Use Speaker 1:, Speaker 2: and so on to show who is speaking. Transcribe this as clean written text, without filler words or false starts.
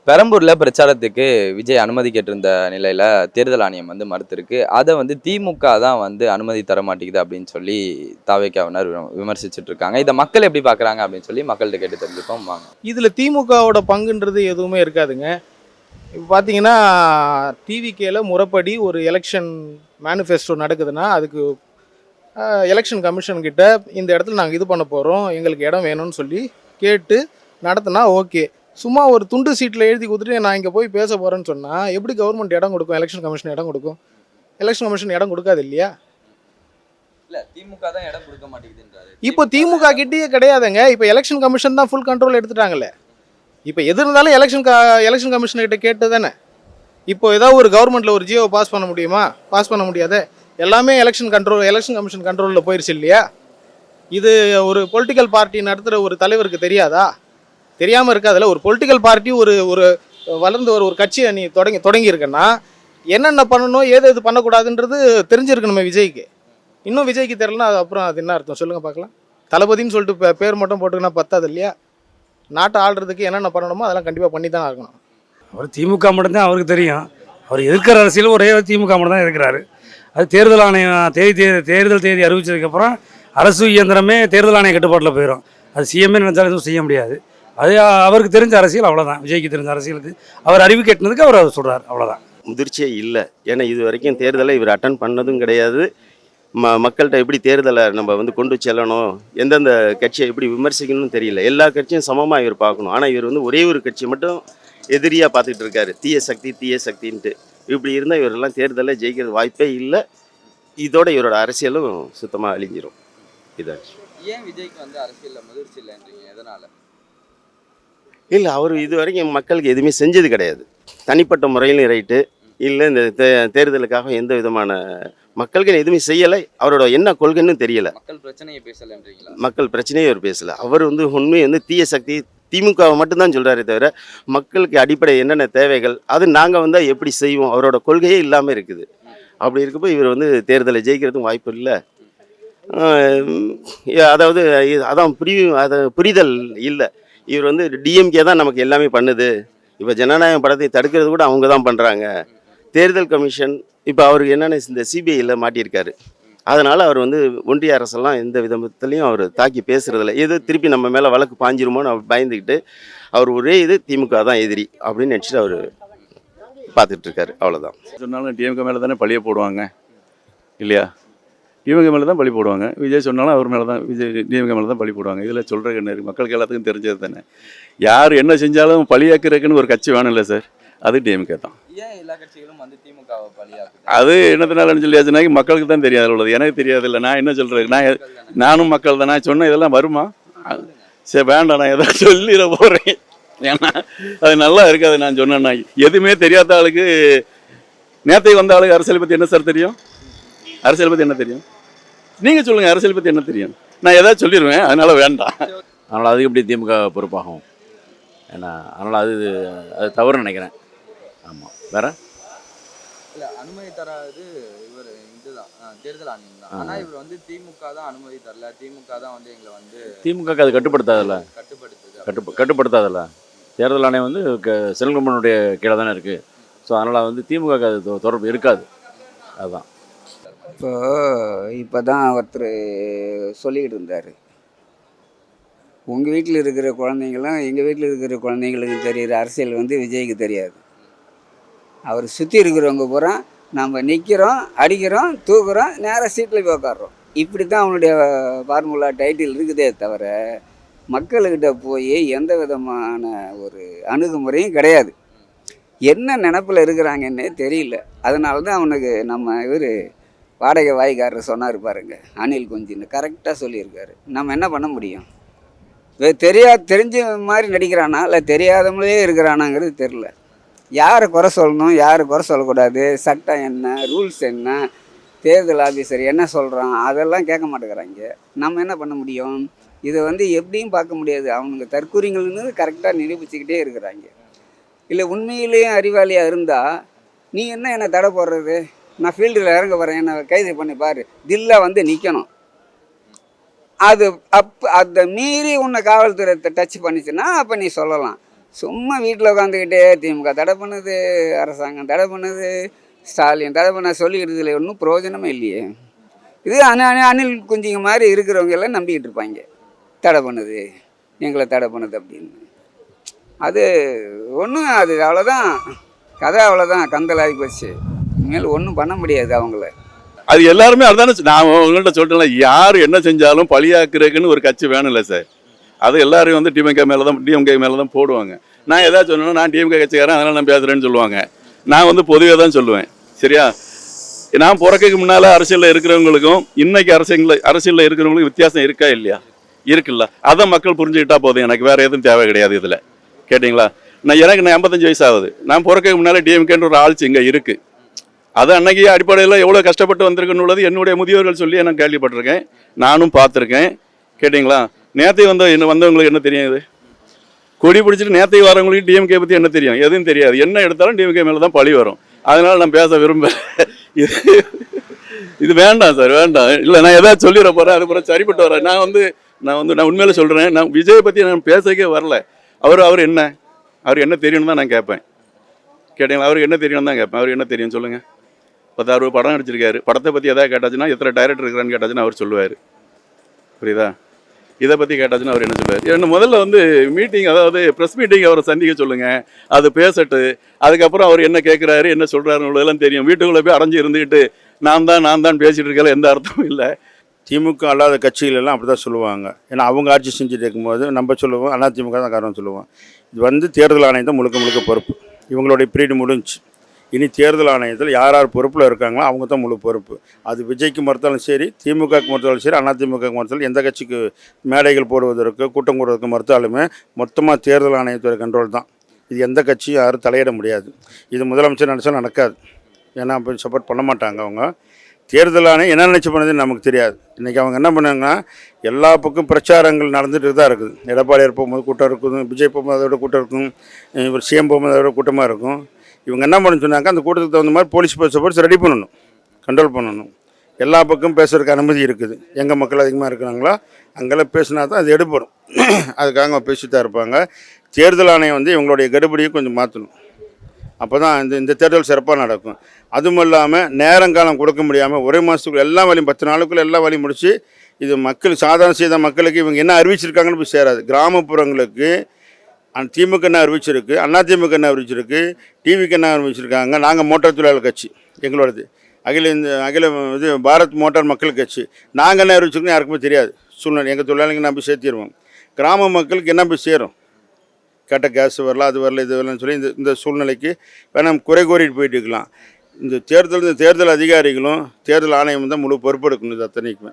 Speaker 1: பெரம்பூர்ல பிரச்சாரத்துக்கு விஜய் அனுமதி கேட்டிருந்த நிலையில தேர்தல் ஆணையம் வந்து மறுத்திருக்கு. அத வந்து திமுக தான் வந்து அனுமதி தர மாட்டேங்குது அப்படின்னு சொல்லி தாவேக்காவினர் விமர்சிச்சுட்டு இருக்காங்க. இத மக்கள் எப்படி பார்க்குறாங்க அப்படின்னு சொல்லி மக்கள்ட்ட கேட்டு தெரிஞ்சுப்போம் வாங்க.
Speaker 2: இதில் திமுகவோட பங்குன்றது எதுவுமே இருக்காதுங்க. இப்போ பார்த்தீங்கன்னா டிவிகேல முறைப்படி ஒரு எலெக்ஷன் மேனிஃபெஸ்டோ நடக்குதுன்னா அதுக்கு எலெக்ஷன் கமிஷன் கிட்ட இந்த இடத்துல நாங்கள் இது பண்ண போகிறோம், எங்களுக்கு இடம் வேணும்னு சொல்லி கேட்டு நடத்தினா ஓகே. சும்மா ஒரு துண்டு சீட்டில் எழுதி கொடுத்துட்டு நான் இங்கே போய் பேச போகிறேன்னு சொன்னால் எப்படி கவர்மெண்ட் இடம் கொடுக்கும்? எலெக்ஷன் கமிஷன் இடம் கொடுக்கும்? எலெக்ஷன் கமிஷன் இடம் கொடுக்காது இல்லையா?
Speaker 1: இல்ல திமுக தான் இடம் கொடுக்க மாட்டேங்குதுன்றாரு.
Speaker 2: இப்போ திமுக கிட்டேயே கிடையாதுங்க. இப்போ எலெக்ஷன் கமிஷன் தான் ஃபுல் கண்ட்ரோல் எடுத்துட்டாங்கல்ல. இப்போ எது இருந்தாலும் எலெக்ஷன் கமிஷன் கிட்ட கேட்டு தானே. இப்போ ஏதாவது ஒரு கவர்மெண்ட்டில் ஒரு ஜியோவை பாஸ் பண்ண முடியுமா? பாஸ் பண்ண முடியாது. எல்லாமே எலெக்ஷன் கமிஷன் கண்ட்ரோலில் போயிடுச்சு இல்லையா? இது ஒரு பொலிட்டிக்கல் பார்ட்டி நடத்துகிற ஒரு தலைவருக்கு தெரியாதா? தெரியாமல் இருக்காதுல்ல. ஒரு பொலிட்டிக்கல் பார்ட்டி ஒரு ஒரு வளர்ந்து ஒரு கட்சியை நீ தொடங்கியிருக்கேன்னா என்னென்ன பண்ணணும், எது பண்ணக்கூடாதுன்றது தெரிஞ்சிருக்கணுமே விஜய்க்கு. இன்னும் விஜய்க்கு தெரிலனா அது அப்புறம் அது என்ன அர்த்தம் சொல்லுங்கள் பார்க்கலாம். தளபதின்னு சொல்லிட்டு பேர் மட்டும் போட்டுக்கினா பத்தாது இல்லையா? நாட்டை ஆள்றதுக்கு என்னென்ன பண்ணணுமோ அதெல்லாம் கண்டிப்பாக பண்ணி தான் இருக்கணும்.
Speaker 3: அவர் திமுக மட்டும்தான் அவருக்கு தெரியும். அவர் எதிர்க்கிற அரசியல் ஒரே திமுக மட்டும் தான் இருக்கிறாரு. அது தேர்தல் ஆணையம் தேர்தல் தேதி அறிவிச்சதுக்கப்புறம் அரசு இயந்திரமே தேர்தல் ஆணைய கட்டுப்பாட்டில் போயிடும். அது சிஎம்ஏ நினைச்சாலும் எதுவும் செய்ய முடியாது. அது அவருக்கு தெரிஞ்ச அரசியல் அவ்வளோதான். விஜய்க்கு தெரிஞ்ச அரசியலுக்கு அவர் அறிவு கேட்டினதுக்கு அவர் அதை சொல்கிறார், அவ்வளோதான்.
Speaker 4: முதிர்ச்சியே இல்லை. ஏன்னா இது வரைக்கும் தேர்தலை இவர் அட்டன் பண்ணதும் கிடையாது. மக்கள்கிட்ட எப்படி தேர்தலை நம்ம வந்து கொண்டு செல்லணும், எந்தெந்த கட்சியை எப்படி விமர்சிக்கணும்னு தெரியல. எல்லா கட்சியும் சமமாக இவர் பார்க்கணும். ஆனால் இவர் வந்து ஒரே ஒரு கட்சி மட்டும் எதிரியாக பார்த்துட்டு இருக்காரு. தீய சக்தின்ட்டு. இப்படி இருந்தால் இவரெல்லாம் தேர்தலில் ஜெயிக்கிறது வாய்ப்பே இல்லை. இதோட இவரோட அரசியலும் சுத்தமாக அழிஞ்சிரும். இதாச்சு.
Speaker 1: ஏன் விஜய்க்கு வந்து அரசியலில் முதிர்ச்சி இல்லைன்றீங்க? எதனால?
Speaker 4: இல்லை, அவர் இது வரைக்கும் மக்களுக்கு எதுவுமே செஞ்சது கிடையாது. தனிப்பட்ட முறையிலும் ரைட்டு இல்லை. இந்த தேர்தலுக்காக எந்த விதமான மக்களுக்கு எதுவுமே செய்யலை. அவரோட என்ன கொள்கைன்னு தெரியலை.
Speaker 1: மக்கள் பிரச்சனையை பேசலைன்றீங்களா?
Speaker 4: மக்கள் பிரச்சனையே அவர் பேசலை. அவர் வந்து உண்மை வந்து தீய சக்தி திமுகவை மட்டும்தான் சொல்கிறாரே தவிர மக்களுக்கு அடிப்படை என்னென்ன தேவைகள் அது நாங்கள் வந்தால் எப்படி செய்வோம், அவரோட கொள்கையே இல்லாமல் இருக்குது. அப்படி இருக்கப்போ இவர் வந்து தேர்தலை ஜெயிக்கிறதுக்கும் வாய்ப்பு இல்லை. அதாவது அதான் புரிதல் இல்லை. இவர் வந்து டிஎம்கே தான் நமக்கு எல்லாமே பண்ணுது. இப்போ ஜனநாயக படத்தை தடுக்கிறது கூட அவங்க தான் பண்ணுறாங்க. தேர்தல் கமிஷன் இப்போ அவருக்கு என்னென்ன இந்த சிபிஐயில் மாட்டியிருக்காரு. அதனால் அவர் வந்து ஒன்றிய அரசெல்லாம் எந்த விதத்துலையும் அவர் தாக்கி பேசுகிறதில்ல. ஏதோ திருப்பி நம்ம மேலே வழக்கு பாஞ்சிருமோன்னு அவர் பயந்துக்கிட்டு அவர் ஒரே திமுக தான் எதிரி அப்படின்னு நினச்சிட்டு அவர் பார்த்துட்ருக்காரு. அவ்வளோதான்.
Speaker 5: சொன்னாலும் டிஎம்கே மேலே தானே பழிய போடுவாங்க இல்லையா? டிஎம்கே மேலே தான் பழி போடுவாங்க. விஜய் சொன்னாலும் அவர் மேலே தான் டிஎம்கே மேலே தான் பழி போடுவாங்க. இதில் சொல்கிற என்ன இருக்குது? மக்களுக்கு எல்லாத்துக்கும் தெரிஞ்சது தானே. யார் என்ன செஞ்சாலும் பழியாக்குறதுக்குன்னு ஒரு கட்சி வேணும் இல்லை சார், அது டிஎம்கே தான்.
Speaker 1: ஏன் எல்லா கட்சிகளும் வந்து திமுகவை பழியாக்குது?
Speaker 5: அது என்னத்தினாலும் சொல்லியாச்சுன்னா மக்களுக்கு தான் தெரியாது உள்ளது, எனக்கு தெரியாது இல்லை. நான் என்ன சொல்கிறேன், நானும் மக்கள் தான். நான் சொன்ன இதெல்லாம் வருமா? சரி வேண்டாம், நான் எதாவது சொல்லிட போகிறேன். ஏன்னா அது நல்லா இருக்காது. நான் சொன்னேன்னா எதுவுமே தெரியாத ஆளுக்கு நேற்றைக்கு வந்த ஆளுக்கு அரசியல் பற்றி என்ன சார் தெரியும்? அரசியல் பற்றி என்ன தெரியும்? நீங்கள் சொல்லுங்கள், அரசியல் பற்றி என்ன தெரியும்? நான் ஏதாவது சொல்லிடுவேன், அதனால் வேண்டாம்.
Speaker 6: அதனால் அதுக்கு எப்படி திமுக பொறுப்பாகும்? ஏன்னா அதனால் அது தவறுன்னு நினைக்கிறேன். ஆமாம். வேற
Speaker 1: இல்லை, அனுமதி தராது இவர் இதுதான் தேர்தல் ஆணையம் தான். ஆனால் இவர் வந்து திமுக தான் அனுமதி தரல, திமுக தான் வந்து எங்களை வந்து
Speaker 6: திமுக அது கட்டுப்படுத்தாதல்ல. கட்டுப்படுத்தாதல்ல. தேர்தல் ஆணையம் வந்து செல்வகுமாரனுடைய கீழே தானே இருக்குது. ஸோ அதனால் வந்து திமுக அது தொடர்பு இருக்காது. அதுதான்.
Speaker 7: இப்போ தான் ஒருத்தர் சொல்லிக்கிட்டு இருந்தார், உங்கள் வீட்டில் இருக்கிற குழந்தைங்களும் எங்கள் வீட்டில் இருக்கிற குழந்தைங்களுக்கு தெரிகிற அரசியல் வந்து விஜய்க்கு தெரியாது. அவர் சுற்றி இருக்கிறவங்க பூரா நம்ம நிற்கிறோம், அடிக்கிறோம், தூக்குறோம், நேராக சீட்டில் போய் உட்காடுறோம். இப்படி தான் அவனுடைய ஃபார்முலா டைட்டில் இருக்குதே தவிர மக்கள்கிட்ட போய் எந்த விதமான ஒரு அணுகுமுறையும் கிடையாது. என்ன நினப்பில் இருக்கிறாங்கன்னே தெரியல. அதனால தான் அவனுக்கு நம்ம இவர் வாடகை வாய்க்காரர் சொன்னார் பாருங்க, அணில் குஞ்சின்னு கரெக்டாக சொல்லியிருக்காரு. நம்ம என்ன பண்ண முடியும்? தெரிஞ்ச மாதிரி நடிக்கிறானா இல்லை தெரியாதவங்களே இருக்கிறானாங்கிறது தெரில. யாரை குறை சொல்லணும், யாரை குறை சொல்லக்கூடாது, சட்டம் என்ன, ரூல்ஸ் என்ன, தேர்தல் ஆஃபீஸர் என்ன சொல்கிறான், அதெல்லாம் கேட்க மாட்டேங்கிறாங்க. நம்ம என்ன பண்ண முடியும்? இதை வந்து எப்படியும் பார்க்க முடியாது. அவனுங்க தற்கூறிங்கள்னு கரெக்டாக நிரூபிச்சுக்கிட்டே இருக்கிறாங்க. இல்லை உண்மையிலேயே அறிவாளியாக இருந்தால் நீ என்ன என்னை தடை போடுறது? நான் ஃபீல்டில் இறங்க வரேன், என்னை கைது பண்ணி பாரு, தில்லாக வந்து நிற்கணும். அது அதை மீறி உன்னை காவல்துறை டச் பண்ணிச்சுன்னா அப்போ நீ சொல்லலாம். சும்மா வீட்டில் உட்காந்துக்கிட்டே திமுக தடை பண்ணுது, அரசாங்கம் தடை பண்ணுது, ஸ்டாலின் தடை பண்ண சொல்லிக்கிறதுல ஒன்றும் பிரயோஜனமே இல்லையே. இது அணில் குஞ்சுங்க மாதிரி இருக்கிறவங்க எல்லாம் நம்பிக்கிட்டு இருப்பாங்க, தடை பண்ணுது, எங்களை தடை பண்ணுது அப்படின்னு. அது ஒன்றும் அது அவ்வளோதான், கதை அவ்வளோதான், கந்தலாகி போச்சு. இனிமேல் ஒன்றும் பண்ண முடியாது அவங்கள.
Speaker 5: அது எல்லாருமே அதுதானே நான் உங்கள்கிட்ட சொல்கிறேன்ல, யார் என்ன செஞ்சாலும் பழியாக்குறதுக்குன்னு ஒரு கட்சி வேணும்ல சார். அது எல்லாரும் வந்து டிஎம்கே மேலே தான் போடுவாங்க. நான் எதாவது சொன்னேன்னா நான் டிஎம்கே கட்சிக்காரன் அதனால் நான் பேசுகிறேன்னு சொல்லுவாங்க. நான் வந்து பொதுவாக தான் சொல்லுவேன். சரியா? நான் பிறக்கக்கு முன்னால் அரசியலில் இருக்கிறவங்களுக்கும் இன்னைக்கு அரசியலில் இருக்கிறவங்களுக்கும் வித்தியாசம் இருக்கா இல்லையா? இருக்குல்ல. அதை மக்கள் புரிஞ்சுக்கிட்டா போதும், எனக்கு வேறு எதுவும் தேவை கிடையாது இதில். கேட்டிங்களா? எனக்கு 55 வயசு ஆகுது. நான் பிறக்கக்கு முன்னால் டிஎம்கேன்ற ஒரு ஆட்சி இங்கே இருக்குது. அது அன்னைக்கு அடிப்படையில் எவ்வளோ கஷ்டப்பட்டு வந்திருக்குன்னு உள்ளது என்னுடைய முதியோர்கள் சொல்லி நான் கேள்விப்பட்டிருக்கேன், நானும் பார்த்துருக்கேன். கேட்டிங்களா? நேற்று வந்தவங்களுக்கு என்ன தெரியும்? இது கொடி பிடிச்சிட்டு நேற்று வரவங்களுக்கு டிஎம்கே பற்றி என்ன தெரியும்? எதுவும் தெரியாது. என்ன எடுத்தாலும் டிஎம்கே மேலே தான் பழி வரும். அதனால் நான் பேச இது வேண்டாம் சார், வேண்டாம். இல்லை, நான் எதாவது சொல்லிட போகிறேன், அது பிறகு சரிப்பட்டு வரேன். நான் உண்மையில சொல்கிறேன், நான் விஜயை பற்றி நான் பேசவே வரல. அவர் என்ன தெரியும்னு தான் நான் கேட்பேன். கேட்டீங்களா? அவருக்கு என்ன தெரியும்னு தான் கேட்பேன். அவர் என்ன தெரியும் சொல்லுங்கள். 10-60 படம் நடிச்சிருக்காரு. படத்தை பற்றி எதாவது கேட்டாச்சுன்னா எத்தனை டைரக்டர் இருக்கிறான்னு கேட்டாச்சுன்னா அவர் சொல்லுவார். புரியுதா? இதை பற்றி கேட்டாச்சுன்னா அவர் என்ன சொல்லுவார்? என்ன முதல்ல வந்து மீட்டிங், அதாவது ப்ரெஸ் மீட்டிங் அவரை சந்திக்க சொல்லுங்கள், அது பேசட்டு. அதுக்கப்புறம் அவர் என்ன கேட்குறாரு, என்ன சொல்கிறாருன்னு தெரியும். வீட்டுக்குள்ளே போய் அடைஞ்சு இருந்துக்கிட்டு நான் தான் பேசிகிட்டு இருக்கல, எந்த அர்த்தமும் இல்லை.
Speaker 8: திமுக அல்லாத கட்சிகளெல்லாம் அப்படி தான் சொல்லுவாங்க. ஏன்னா அவங்க ஆட்சி செஞ்சுட்டு இருக்கும்போது நம்ம சொல்லுவோம் அதிமுக தான் காரணம் சொல்லுவோம். இது வந்து தேர்தல் ஆணையம் தான் முழுக்க பொறுப்பு. இவங்களுடைய பீரியட் முடிஞ்சு. இனி தேர்தல் ஆணையத்தில் யார் பொறுப்பில் இருக்காங்களோ அவங்க தான் முழு பொறுப்பு. அது விஜய்க்கு மறுத்தாலும் சரி, திமுகக்கு மறுத்தாலும் சரி, அதிமுகக்கு மறுத்தாலும், எந்த கட்சிக்கு மேடைகள் போடுவதற்கு கூட்டம் கூடுவதற்கு மறுத்தாலுமே மொத்தமாக தேர்தல் ஆணையத்துறை கண்ட்ரோல் தான். இது எந்த கட்சியும் யாரும் தலையிட முடியாது. இது முதலமைச்சர் நினச்சா நடக்காது. ஏன்னா அப்போ சப்போர்ட் பண்ண மாட்டாங்க அவங்க. தேர்தல் ஆணையம் என்ன நினச்சி பண்ணதுன்னு நமக்கு தெரியாது. இன்றைக்கி அவங்க என்ன பண்ணாங்கன்னா, எல்லா பக்கம் பிரச்சாரங்கள் நடந்துகிட்டு தான் இருக்குது. எடப்பாடியார் போகும்போது கூட்டம் இருக்கும், விஜய் போகும்போது அதோட கூட்டம் இருக்கும், இவர் சிஎம் போகும்போது அதோட கூட்டமாக இருக்கும். இவங்க என்ன பண்ண சொன்னாங்க, அந்த கூட்டத்துக்கு தகுந்த மாதிரி போலீஸ் சப்போர்ட்ஸ் ரெடி பண்ணணும், கண்ட்ரோல் பண்ணணும். எல்லா பக்கம் பேசுறதுக்கு அனுமதி இருக்குது. எங்கே மக்கள் அதிகமாக இருக்கிறாங்களோ அங்கெல்லாம் பேசினா தான் அது எடுபடும். அதுக்காக அவங்க பேசிட்டு தான் இருப்பாங்க. தேர்தல் ஆணையம் வந்து இவங்களுடைய கடுபடியை கொஞ்சம் மாற்றணும். அப்போ தான் இந்த தேர்தல் சிறப்பாக நடக்கும். அதுவும் இல்லாமல் நேரங்காலம் கொடுக்க முடியாமல் ஒரே மாதத்துக்குள்ள எல்லா வழியும் 10 நாளுக்குள்ளே எல்லா வழியும் முடித்து இது மக்கள் சாதாரண செய்த மக்களுக்கு இவங்க என்ன அறிவிச்சிருக்காங்கன்னு போய் சேராது. கிராமப்புறங்களுக்கு திமுக என்ன அறிவிச்சிருக்கு, அதிமுக என்ன அறிவிச்சிருக்கு, டிவிக்கு என்ன அறிவிச்சிருக்காங்க. நாங்கள் மோட்டார் தொழிலாளர் கட்சி, எங்களோடது அகில பாரத் மோட்டார் மக்கள் கட்சி. நாங்கள் என்ன அறிவிச்சிருக்கோம் யாருக்குமே தெரியாது. சூழ்நிலை எங்கள் தொழிலாளிங்க நான் போய் சேர்த்திடுவோம். கிராம மக்களுக்கு என்ன போய் சேரும்? கேட்ட கேஸ் வரல, அது வரல, இது வரலன்னு சொல்லி இந்த சூழ்நிலைக்கு வேணாம் குறை கோரிட்டு போயிட்டு இருக்கலாம். இந்த தேர்தல் அதிகாரிகளும் தேர்தல் ஆணையம் தான் முழு பொறுப்பெடுக்கணும் இது அத்தனைக்குமே.